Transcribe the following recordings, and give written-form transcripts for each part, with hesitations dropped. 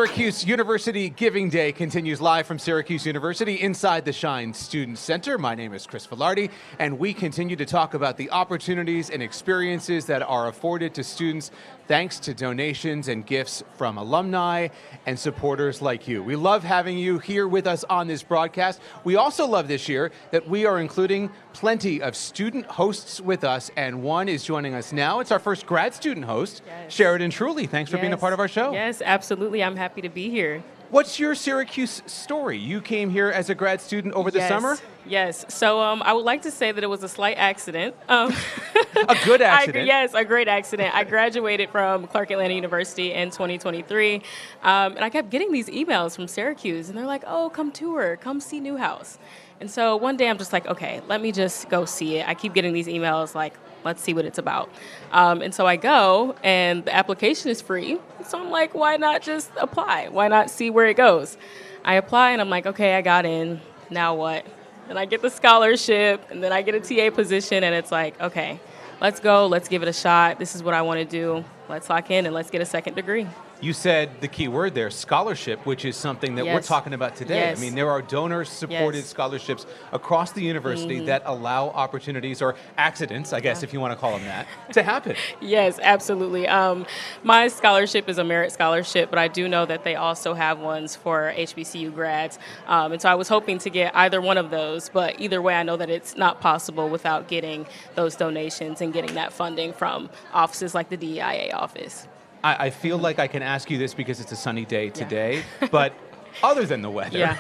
Syracuse University Giving Day continues live from Syracuse University inside the Shine Student Center. My name is Chris Velardi, and we continue to talk about the opportunities and experiences that are afforded to students thanks to donations and gifts from alumni and supporters like you. We love having you here with us on this broadcast. We also love this year that we are including plenty of student hosts with us, and one is joining us now. It's our first grad student host, Shariden Truly. Thanks for being a part of our show. Yes, absolutely. I'm happy to be here. What's your Syracuse story? You came here as a grad student over the summer? Yes. So I would like to say that it was a slight accident. A good accident? Yes, a great accident. I graduated from Clark Atlanta University in 2023, and I kept getting these emails from Syracuse, and they're like, oh, come tour, come see Newhouse. And so one day I'm just like, okay, let me just go see it. I keep getting these emails like, let's see what it's about. And so I go, and the application is free. So I'm like, why not just apply? Why not see where it goes? I apply, and I'm like, okay, I got in. Now what? And I get the scholarship, and then I get a TA position, and it's like, okay, let's go. Let's give it a shot. This is what I want to do. Let's lock in, and let's get a second degree. You said the key word there, scholarship, which is something that we're talking about today. Yes. I mean, there are donor-supported scholarships across the university that allow opportunities, or accidents, I guess, if you want to call them that, to happen. Yes, absolutely. My scholarship is a merit scholarship, but I do know that they also have ones for HBCU grads. And so I was hoping to get either one of those, but either way, I know that it's not possible without getting those donations and getting that funding from offices like the DEIA office. I feel like I can ask you this because it's a sunny day today, but other than the weather,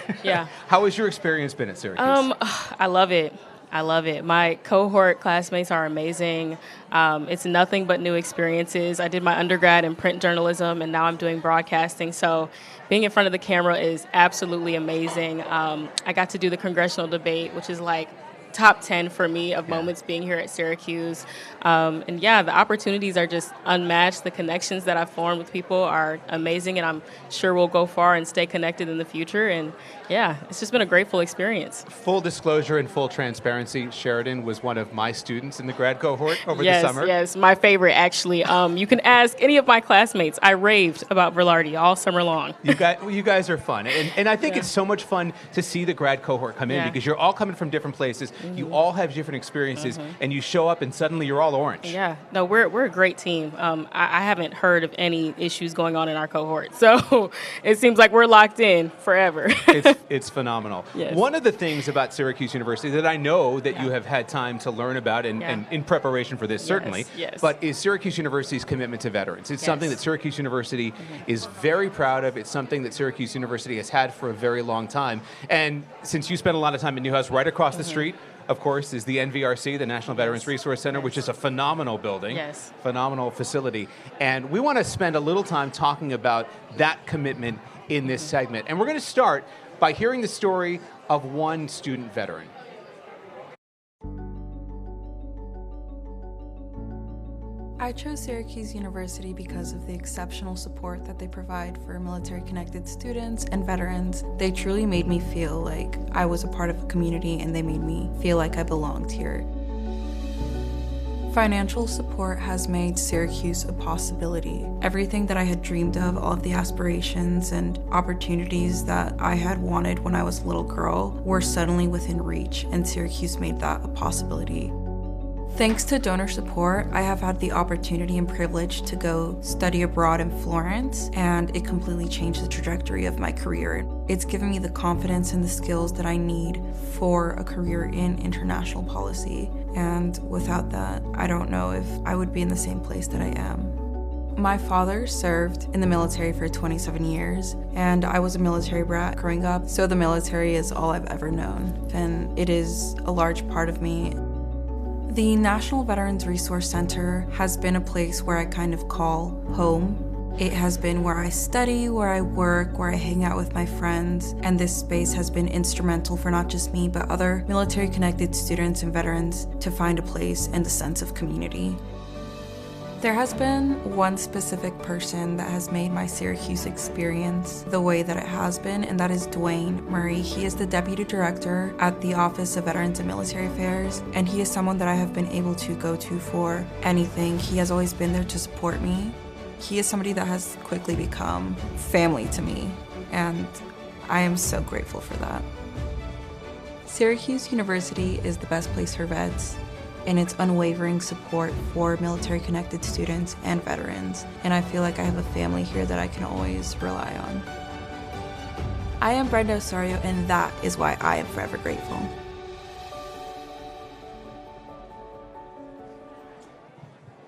how has your experience been at Syracuse? I love it. I love it. My cohort classmates are amazing. It's nothing but new experiences. I did my undergrad in print journalism, and now I'm doing broadcasting. So being in front of the camera is absolutely amazing. I got to do the congressional debate, which is like top 10 for me of moments being here at Syracuse. And the opportunities are just unmatched. The connections that I've formed with people are amazing, and I'm sure we'll go far and stay connected in the future. And it's just been a grateful experience. Full disclosure and full transparency, Shariden was one of my students in the grad cohort over the summer. Yes, my favorite, actually. You can ask any of my classmates. I raved about Velardi all summer long. You guys are fun. And I think it's so much fun to see the grad cohort come in because you're all coming from different places. You all have different experiences, and you show up and suddenly you're all orange. Yeah, no, we're a great team. I haven't heard of any issues going on in our cohort, so it seems like we're locked in forever. It's phenomenal. Yes. One of the things about Syracuse University that I know that you have had time to learn about and in preparation for this, certainly, but is Syracuse University's commitment to veterans. It's something that Syracuse University is very proud of. It's something that Syracuse University has had for a very long time. And since you spent a lot of time at Newhouse, right across the street, of course, is the NVRC, the National Veterans Resource Center, which is a phenomenal building, phenomenal facility. And we want to spend a little time talking about that commitment in this segment. And we're going to start by hearing the story of one student veteran. I chose Syracuse University because of the exceptional support that they provide for military-connected students and veterans. They truly made me feel like I was a part of a community, and they made me feel like I belonged here. Financial support has made Syracuse a possibility. Everything that I had dreamed of, all of the aspirations and opportunities that I had wanted when I was a little girl, were suddenly within reach, and Syracuse made that a possibility. Thanks to donor support, I have had the opportunity and privilege to go study abroad in Florence, and it completely changed the trajectory of my career. It's given me the confidence and the skills that I need for a career in international policy, and without that, I don't know if I would be in the same place that I am. My father served in the military for 27 years, and I was a military brat growing up, so the military is all I've ever known, and it is a large part of me. The National Veterans Resource Center has been a place where I kind of call home. It has been where I study, where I work, where I hang out with my friends, and this space has been instrumental for not just me, but other military-connected students and veterans to find a place and a sense of community. There has been one specific person that has made my Syracuse experience the way that it has been, and that is Dwayne Murray. He is the Deputy Director at the Office of Veterans and Military Affairs, and he is someone that I have been able to go to for anything. He has always been there to support me. He is somebody that has quickly become family to me, and I am so grateful for that. Syracuse University is the best place for vets in its unwavering support for military-connected students and veterans, and I feel like I have a family here that I can always rely on. I am Brenda Osorio, and that is why I am forever grateful.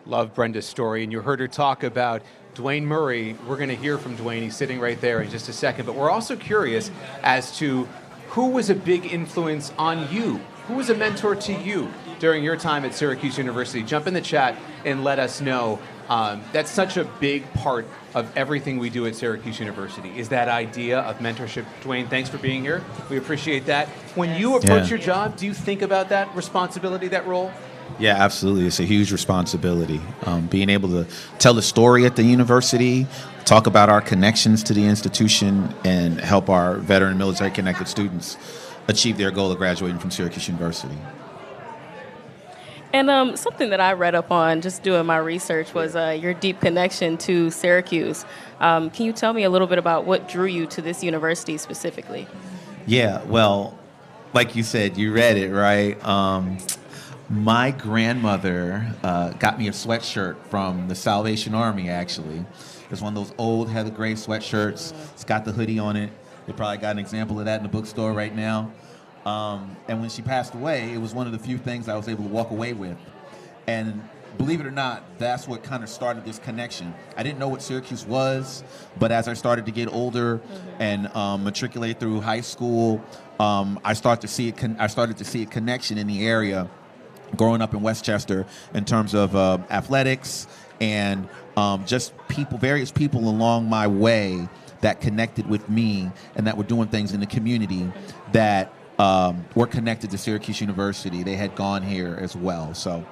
Love Brenda's story, and you heard her talk about Dwayne Murray. We're going to hear from Dwayne. He's sitting right there in just a second, but we're also curious as to who was a big influence on you? Who was a mentor to you during your time at Syracuse University? Jump in the chat and let us know. That's such a big part of everything we do at Syracuse University, is that idea of mentorship. Dwayne, thanks for being here. We appreciate that. When you approach your job, do you think about that responsibility, that role? Yeah, absolutely. It's a huge responsibility. Being able to tell the story at the university, talk about our connections to the institution, and help our veteran military connected students achieve their goal of graduating from Syracuse University. And something that I read up on just doing my research was your deep connection to Syracuse. Can you tell me a little bit about what drew you to this university specifically? Yeah, well, like you said, you read it, right? My grandmother got me a sweatshirt from the Salvation Army, actually. It's one of those old Heather Gray sweatshirts. It's got the hoodie on it. They probably got an example of that in the bookstore right now. And when she passed away, it was one of the few things I was able to walk away with. And believe it or not, that's what kind of started this connection. I didn't know what Syracuse was, but as I started to get older and matriculate through high school, I started to see a connection in the area growing up in Westchester in terms of athletics and just various people along my way that connected with me and that were doing things in the community that were connected to Syracuse University. They had gone here as well. So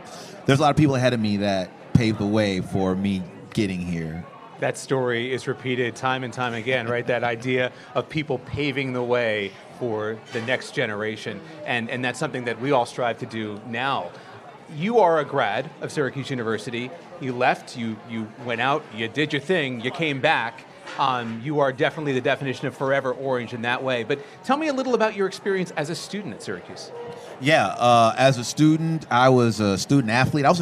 there's a lot of people ahead of me that paved the way for me getting here. That story is repeated time and time again, right? That idea of people paving the way for the next generation. And that's something that we all strive to do now. You are a grad of Syracuse University. You left, you went out, you did your thing, you came back. You are definitely the definition of forever orange in that way. But tell me a little about your experience as a student at Syracuse. Yeah, as a student, I was a student athlete. I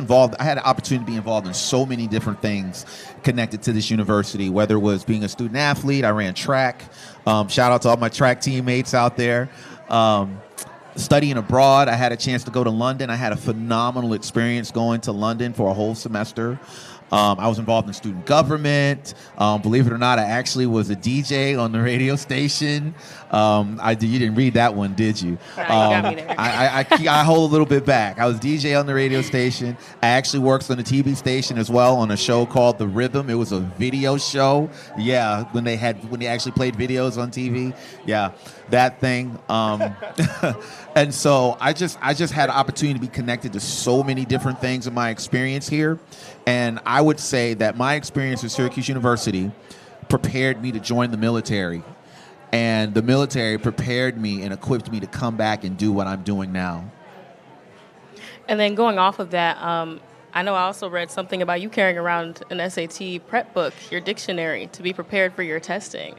had an opportunity to be involved in so many different things connected to this university, whether it was being a student athlete. I ran track. Shout out to all my track teammates out there. Studying abroad, I had a chance to go to London. I had a phenomenal experience going to London for a whole semester. I was involved in student government. Believe it or not, I actually was a DJ on the radio station. You didn't read that one, did you? You got me there. I hold a little bit back. I was DJ on the radio station. I actually worked on the TV station as well on a show called The Rhythm. It was a video show. Yeah, when they actually played videos on TV. Yeah, that thing. And so I just had an opportunity to be connected to so many different things in my experience here. And I would say that my experience at Syracuse University prepared me to join the military. And the military prepared me and equipped me to come back and do what I'm doing now. And then going off of that, I know I also read something about you carrying around an SAT prep book, your dictionary, to be prepared for your testing.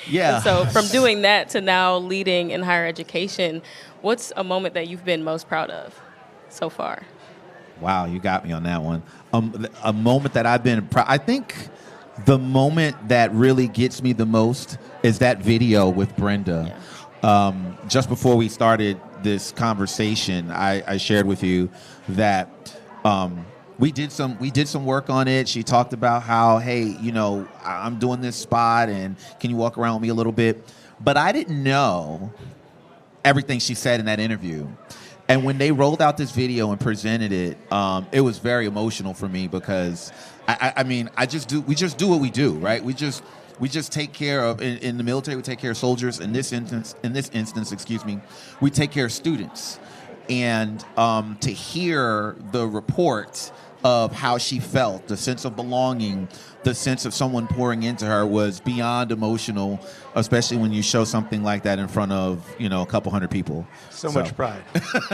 Yeah. And so from doing that to now leading in higher education, what's a moment that you've been most proud of so far? Wow, you got me on that one. A moment that I've been proud. I think the moment that really gets me the most is that video with Brenda. Yeah. Just before we started this conversation, I shared with you that we did some work on it. She talked about how, hey, I'm doing this spot, and can you walk around with me a little bit? But I didn't know everything she said in that interview. And when they rolled out this video and presented it, it was very emotional for me because we just do what we do, right? We just take care of, in the military, we take care of soldiers. In this instance, we take care of students. And to hear the report of how she felt, the sense of belonging, the sense of someone pouring into her was beyond emotional, especially when you show something like that in front of, a couple hundred people. So much pride.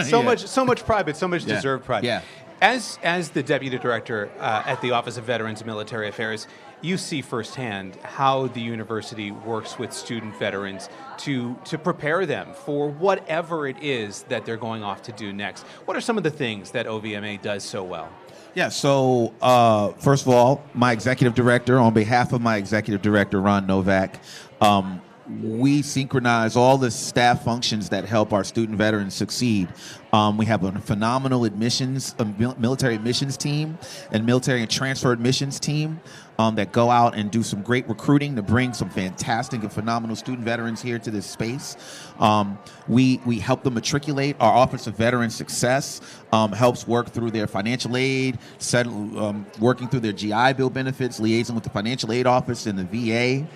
So much pride, but so much deserved pride. Yeah. As the Deputy Director at the Office of Veterans and Military Affairs, you see firsthand how the university works with student veterans to prepare them for whatever it is that they're going off to do next. What are some of the things that OVMA does so well? Yeah, so first of all, my executive director, on behalf of my executive director, Ron Novak, we synchronize all the staff functions that help our student veterans succeed. We have a phenomenal military admissions team and military and transfer admissions team that go out and do some great recruiting to bring some fantastic and phenomenal student veterans here to this space. We help them matriculate. Our Office of Veteran Success helps work through their financial aid, working through their GI Bill benefits, liaising with the financial aid office and the VA.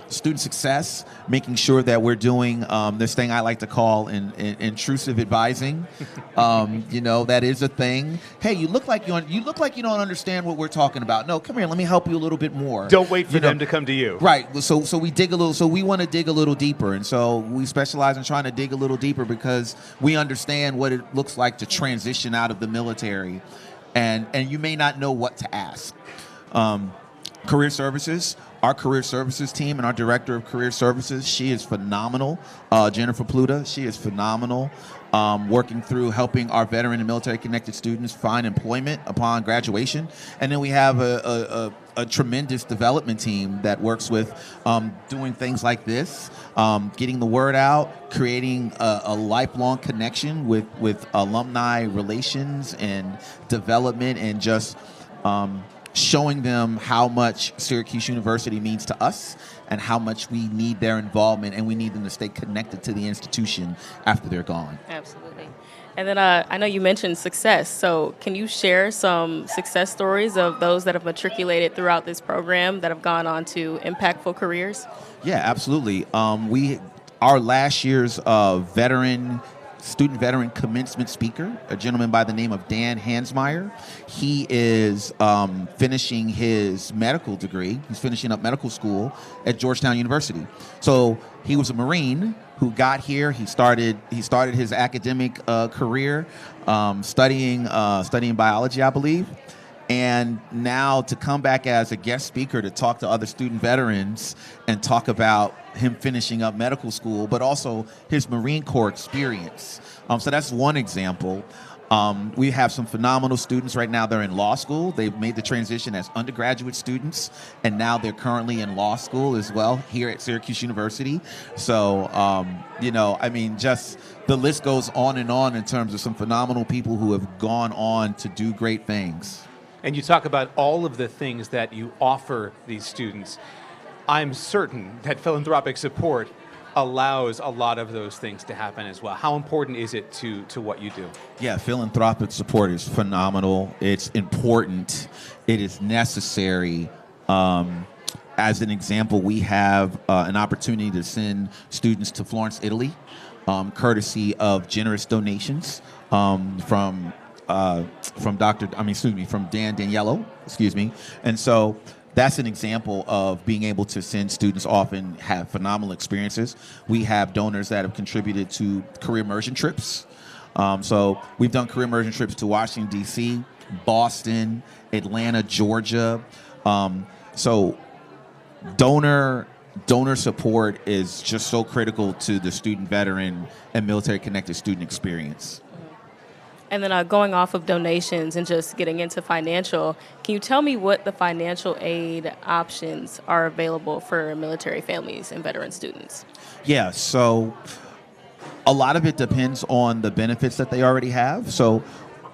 Student success, making sure that we're doing this thing I like to call intrusive advising. That is a thing. Hey, you look like you don't understand what we're talking about. No, come here. Let me help you a little bit more. Don't wait for them to come to you. Right. So we dig a little. So we want to dig a little deeper, and so we specialize in trying to dig a little deeper because we understand what it looks like to transition out of the military, and you may not know what to ask. Career Services, our Career Services team and our Director of Career Services, she is phenomenal. Jennifer Pluta, she is phenomenal, working through helping our veteran and military-connected students find employment upon graduation. And then we have a tremendous development team that works with doing things like this, getting the word out, creating a lifelong connection with alumni relations and development, and just showing them how much Syracuse University means to us and how much we need their involvement, and we need them to stay connected to the institution after they're gone. Absolutely. And then I know you mentioned success, so can you share some success stories of those that have matriculated throughout this program that have gone on to impactful careers? Yeah, absolutely. Our last year's student veteran commencement speaker, a gentleman by the name of Dan Hansmeyer. He is finishing his medical degree. He's finishing up medical school at Georgetown University. So he was a Marine who got here. He started his academic career studying biology, I believe. And now to come back as a guest speaker to talk to other student veterans and talk about him finishing up medical school, but also his Marine Corps experience. So that's one example. We have some phenomenal students right now. They're in law school. They've made the transition as undergraduate students, and now they're currently in law school as well here at Syracuse University. So, just the list goes on and on in terms of some phenomenal people who have gone on to do great things. And you talk about all of the things that you offer these students. I'm certain that philanthropic support allows a lot of those things to happen as well. How important is it to what you do? Yeah, philanthropic support is phenomenal. It's important. It is necessary. As an example, we have an opportunity to send students to Florence, Italy, courtesy of generous donations from Dan Daniello, and so that's an example of being able to send students off and have phenomenal experiences. We have donors that have contributed to career immersion trips. So we've done career immersion trips to Washington, D.C., Boston, Atlanta, Georgia. So donor support is just so critical to the student veteran and military connected student experience. And then going off of donations and just getting into financial, can you tell me what the financial aid options are available for military families and veteran students? Yeah, so a lot of it depends on the benefits that they already have. So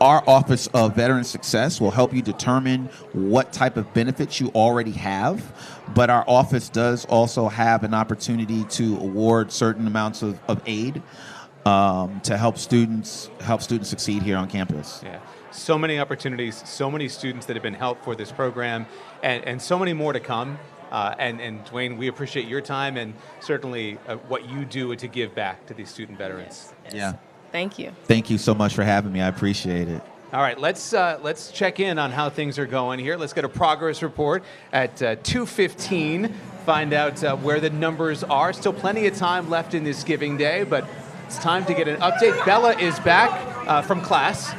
our Office of Veteran Success will help you determine what type of benefits you already have, but our office does also have an opportunity to award certain amounts of aid to help students succeed here on campus. Yeah, so many opportunities, so many students that have been helped for this program, and so many more to come. And Dwayne, we appreciate your time and certainly what you do to give back to these student veterans. Yes. Yeah. Thank you. Thank you so much for having me. I appreciate it. All right, let's check in on how things are going here. Let's get a progress report at 2:15. Find out where the numbers are. Still plenty of time left in this giving day, but it's time to get an update. Bella is back from class.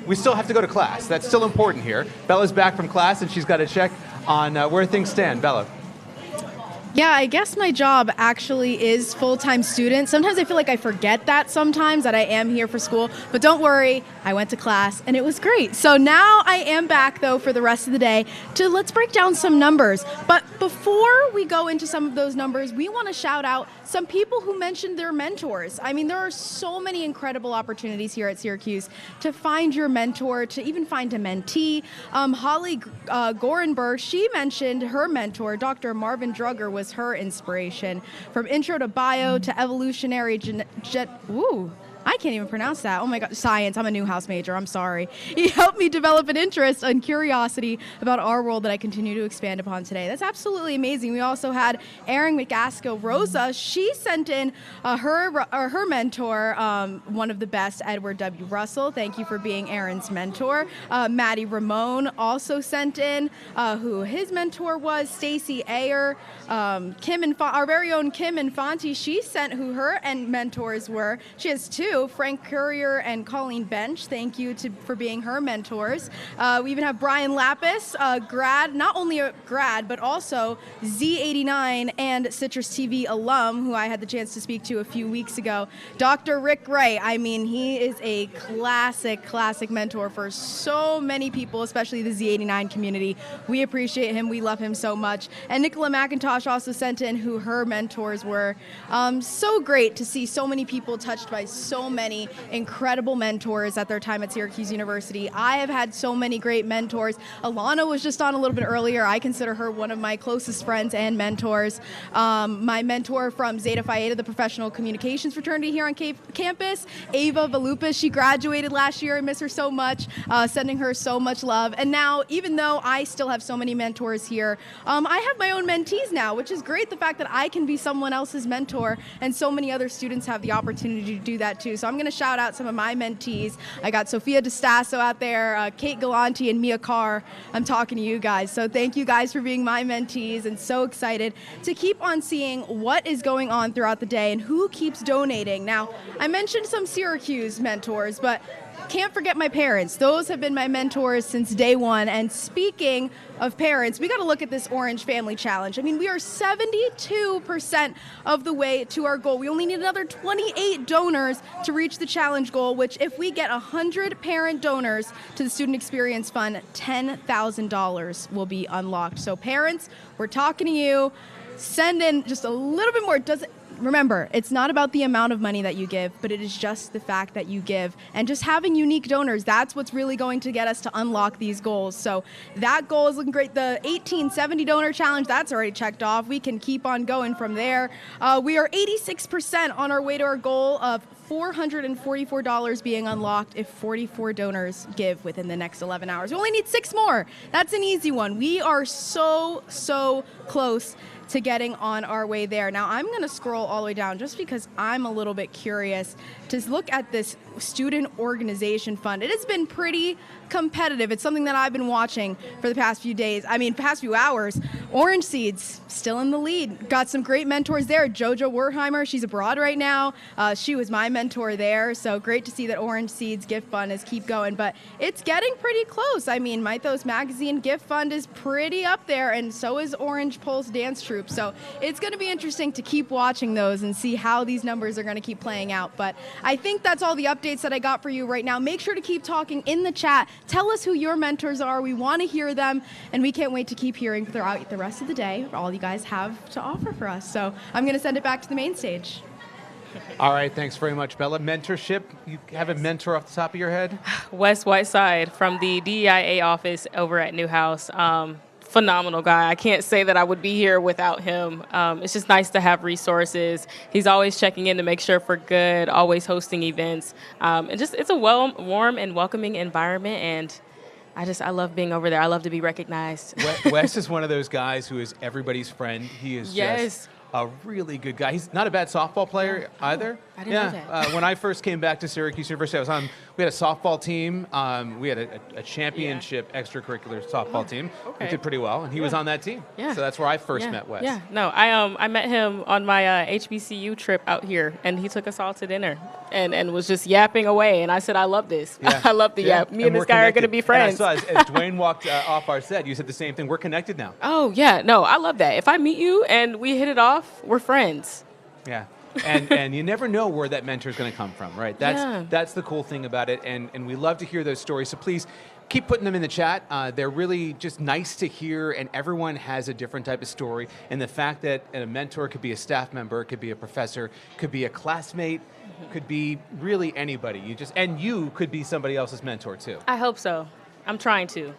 We still have to go to class. That's still important here. Bella's back from class, and she's got to check on where things stand. Bella. Yeah, I guess my job actually is full-time student. Sometimes I feel like I forget that sometimes, that I am here for school. But don't worry, I went to class and it was great. So now I am back, though, for the rest of the day to let's break down some numbers. But before we go into some of those numbers, we want to shout out some people who mentioned their mentors. I mean, there are so many incredible opportunities here at Syracuse to find your mentor, to even find a mentee. Holly Gorenberg, she mentioned her mentor, Dr. Marvin Drugger, was her inspiration. From intro to bio to evolutionary I can't even pronounce that. Oh my God, science. I'm a Newhouse major. I'm sorry. He helped me develop an interest and curiosity about our world that I continue to expand upon today. That's absolutely amazing. We also had Erin McGaskill Rosa. She sent in her mentor, one of the best, Edward W. Russell. Thank you for being Erin's mentor. Maddie Ramone also sent in who his mentor was. Stacey Ayer, our very own Kim Infante. She sent who her mentors were. She has two. Frank Courier and Colleen Bench, thank you for being her mentors. We even have Brian Lapis, a grad, not only a grad, but also Z89 and Citrus TV alum, who I had the chance to speak to a few weeks ago. Dr. Rick Ray, I mean, he is a classic mentor for so many people, especially the Z89 community. We appreciate him. We love him so much. And Nicola McIntosh also sent in who her mentors were. So great to see so many people touched by so many incredible mentors at their time at Syracuse University. I have had so many great mentors. Alana was just on a little bit earlier. I consider her one of my closest friends and mentors. My mentor from Zeta Phi Eta, the professional communications fraternity here on campus, Ava Valupas, she graduated last year. I miss her so much, sending her so much love. And now, even though I still have so many mentors here, I have my own mentees now, which is great, the fact that I can be someone else's mentor, and so many other students have the opportunity to do that too. So I'm going to shout out some of my mentees. I got Sophia DeStasso out there, Kate Galanti, and Mia Carr. I'm talking to you guys. So thank you guys for being my mentees, and so excited to keep on seeing what is going on throughout the day and who keeps donating. Now, I mentioned some Syracuse mentors, but can't forget my parents. Those have been my mentors since day one. And speaking of parents, we got to look at this Orange Family Challenge. I mean, we are 72% of the way to our goal. We only need another 28 donors to reach the challenge goal, which if we get 100 parent donors to the Student Experience Fund, $10,000 will be unlocked. So parents, we're talking to you. Send in just a little bit more. Remember, it's not about the amount of money that you give, but it is just the fact that you give. And just having unique donors, that's what's really going to get us to unlock these goals. So that goal is looking great. The 1870 donor challenge, that's already checked off. We can keep on going from there. We are 86% on our way to our goal of $444 being unlocked if 44 donors give within the next 11 hours. We only need 6 more. That's an easy one. We are so close to getting on our way there. Now, I'm going to scroll all the way down just because I'm a little bit curious to look at this student organization fund. It has been pretty competitive. It's something that I've been watching for the past few hours. Orange Seeds still in the lead. Got some great mentors there. Jojo Wertheimer, she's abroad right now. She was my mentor there. So great to see that Orange Seeds gift fund is keep going, but it's getting pretty close. I mean, Mythos Magazine gift fund is pretty up there, and so is Orange Pulse Dance Troupe. So it's going to be interesting to keep watching those and see how these numbers are going to keep playing out. But I think that's all the updates that I got for you right now. Make sure to keep talking in the chat. Tell us who your mentors are. We want to hear them, and we can't wait to keep hearing throughout the rest of the day all you guys have to offer for us. So I'm going to send it back to the main stage. All right, thanks very much, Bella. Mentorship, you have a mentor off the top of your head? Wes Whiteside from the DEIA office over at Newhouse. Phenomenal guy. I can't say that I would be here without him. It's just nice to have resources. He's always checking in to make sure for good, always hosting events. And just it's a warm and welcoming environment, and I love being over there. I love to be recognized. Wes is one of those guys who is everybody's friend. He is just a really good guy. He's not a bad softball player either. I didn't know that. When I first came back to Syracuse University, we had a softball team. We had a championship extracurricular softball team. Okay. We did pretty well, and he was on that team. Yeah. So that's where I first met Wes. Yeah, no, I met him on my HBCU trip out here, and he took us all to dinner and was just yapping away. And I said, I love this. Yeah. I love the yap. Me and this guy are going to be friends. And I saw as Dwayne walked off our set, you said the same thing. We're connected now. Oh, yeah. No, I love that. If I meet you and we hit it off, we're friends. Yeah. And you never know where that mentor is going to come from, right? That's the cool thing about it, and we love to hear those stories. So please keep putting them in the chat. They're really just nice to hear, and everyone has a different type of story. And the fact that a mentor could be a staff member, could be a professor, could be a classmate, could be really anybody. And you could be somebody else's mentor too. I hope so. I'm trying to.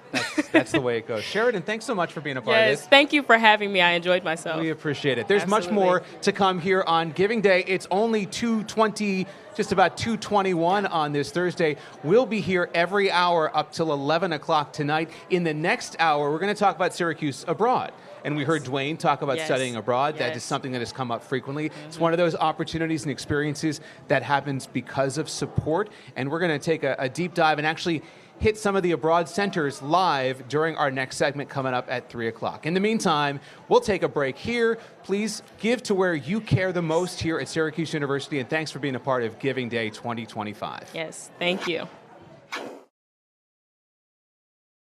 That's the way it goes. Shariden, thanks so much for being a part of this. Yes, thank you for having me. I enjoyed myself. We appreciate it. There's Absolutely. much more to come here on Giving Day. It's only 2:20, just about 2:21 on this Thursday. We'll be here every hour up till 11 o'clock tonight. In the next hour, we're going to talk about Syracuse abroad. And we heard Dwayne talk about studying abroad. That is something that has come up frequently. It's one of those opportunities and experiences that happens because of support. And we're going to take a deep dive and actually hit some of the abroad centers live during our next segment coming up at 3 o'clock. In the meantime, we'll take a break here. Please give to where you care the most here at Syracuse University, and thanks for being a part of Giving Day 2025. Yes, thank you.